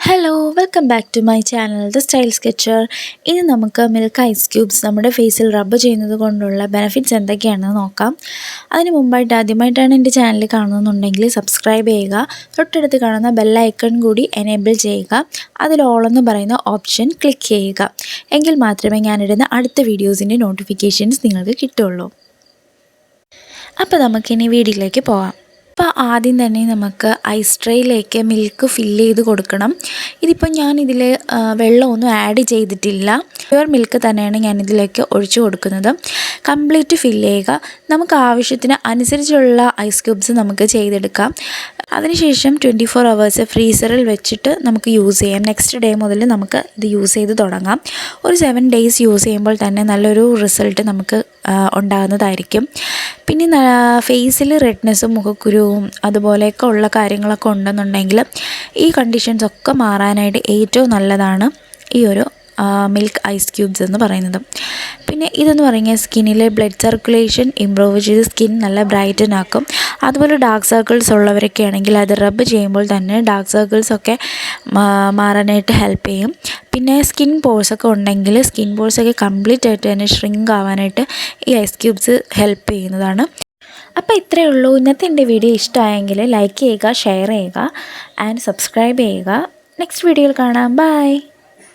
Hello welcome back to my channel the style sketcher. ഇനി നമുക്ക് milk ice cubes നമ്മുടെ ഫേസിൽ റബ്ബ് ചെയ്യുന്നത് കൊണ്ടുള്ള ബെനിഫിറ്റ്സ് എന്തൊക്കെയാണെന്ന് നോക്കാം. അതിന് മുമ്പായിട്ട് ആദ്യമായിട്ടാണ് എൻ്റെ ചാനൽ കാണുന്നുണ്ടെങ്കിൽ സബ്സ്ക്രൈബ് ചെയ്യുക. തൊട്ടടുത്ത് കാണുന്ന ബെല്ലൈക്കൺ കൂടി എനേബിൾ ചെയ്യുക. അതിൽ ഓൾ എന്ന് പറയുന്ന ഓപ്ഷൻ ക്ലിക്ക് ചെയ്യുക. എങ്കിൽ മാത്രമേ ഞാനിടുന്ന അടുത്ത വീഡിയോസിൻ്റെ നോട്ടിഫിക്കേഷൻസ് നിങ്ങൾക്ക് കിട്ടുള്ളൂ. അപ്പോൾ നമുക്കിനി വീഡിയോയിലേക്ക് പോകാം. അപ്പോൾ ആദ്യം തന്നെ നമുക്ക് ഐസ് ട്രേയിലേക്ക് മിൽക്ക് ഫില്ല് ചെയ്ത് കൊടുക്കണം. ഇതിപ്പോൾ ഞാനിതിൽ വെള്ളമൊന്നും ആഡ് ചെയ്തിട്ടില്ല. പ്യുവർ മിൽക്ക് തന്നെയാണ് ഞാനിതിലേക്ക് ഒഴിച്ചു കൊടുക്കുന്നത്. കംപ്ലീറ്റ് ഫില്ല് ചെയ്യുക. നമുക്ക് ആവശ്യത്തിന് അനുസരിച്ചുള്ള ഐസ് ക്യൂബ്സ് നമുക്ക് ചെയ്തെടുക്കാം. അതിനുശേഷം 24 hours ഫ്രീസറിൽ വെച്ചിട്ട് നമുക്ക് യൂസ് ചെയ്യാം. നെക്സ്റ്റ് ഡേ മുതൽ നമുക്ക് ഇത് യൂസ് ചെയ്ത് തുടങ്ങാം. ഒരു 7 days യൂസ് ചെയ്യുമ്പോൾ തന്നെ നല്ലൊരു റിസൾട്ട് നമുക്ക് ഉണ്ടാകുന്നതായിരിക്കും. പിന്നെ ഫേസിൽ റെഡ്നെസ്സും മുഖക്കുരുവും അതുപോലെയൊക്കെ ഉള്ള കാര്യങ്ങളൊക്കെ ഉണ്ടെന്നുണ്ടെങ്കിൽ ഈ കണ്ടീഷൻസ് ഒക്കെ മാറാനായിട്ട് ഏറ്റവും നല്ലതാണ് ഈ ഒരു മിൽക്ക് ഐസ് ക്യൂബ്സ് എന്ന് പറയുന്നത്. പിന്നെ ഇതെന്ന് പറഞ്ഞാൽ സ്കിന്നിലെ ബ്ലഡ് സർക്കുലേഷൻ ഇമ്പ്രൂവ് ചെയ്ത് സ്കിൻ നല്ല ബ്രൈറ്റൻ ആക്കും. അതുപോലെ ഡാർക്ക് സർക്കിൾസ് ഉള്ളവരൊക്കെ ആണെങ്കിൽ അത് റബ്ബ് ചെയ്യുമ്പോൾ തന്നെ ഡാർക്ക് സർക്കിൾസൊക്കെ മാറാനായിട്ട് ഹെൽപ്പ് ചെയ്യും. പിന്നെ സ്കിൻ പോഴ്സൊക്കെ ഉണ്ടെങ്കിൽ സ്കിൻ പോഴ്സൊക്കെ കംപ്ലീറ്റ് ആയിട്ട് തന്നെ ഷ്രിങ്ക് ആവാനായിട്ട് ഈ ഐസ് ക്യൂബ്സ് ഹെൽപ്പ് ചെയ്യുന്നതാണ്. അപ്പോൾ ഇത്രയേ ഉള്ളൂ. ഇന്നത്തെ എൻ്റെ വീഡിയോ ഇഷ്ടമായെങ്കിൽ ലൈക്ക് ചെയ്യുക, ഷെയർ ചെയ്യുക ആൻഡ് സബ്സ്ക്രൈബ് ചെയ്യുക. നെക്സ്റ്റ് വീഡിയോയിൽ കാണാം. ബൈ.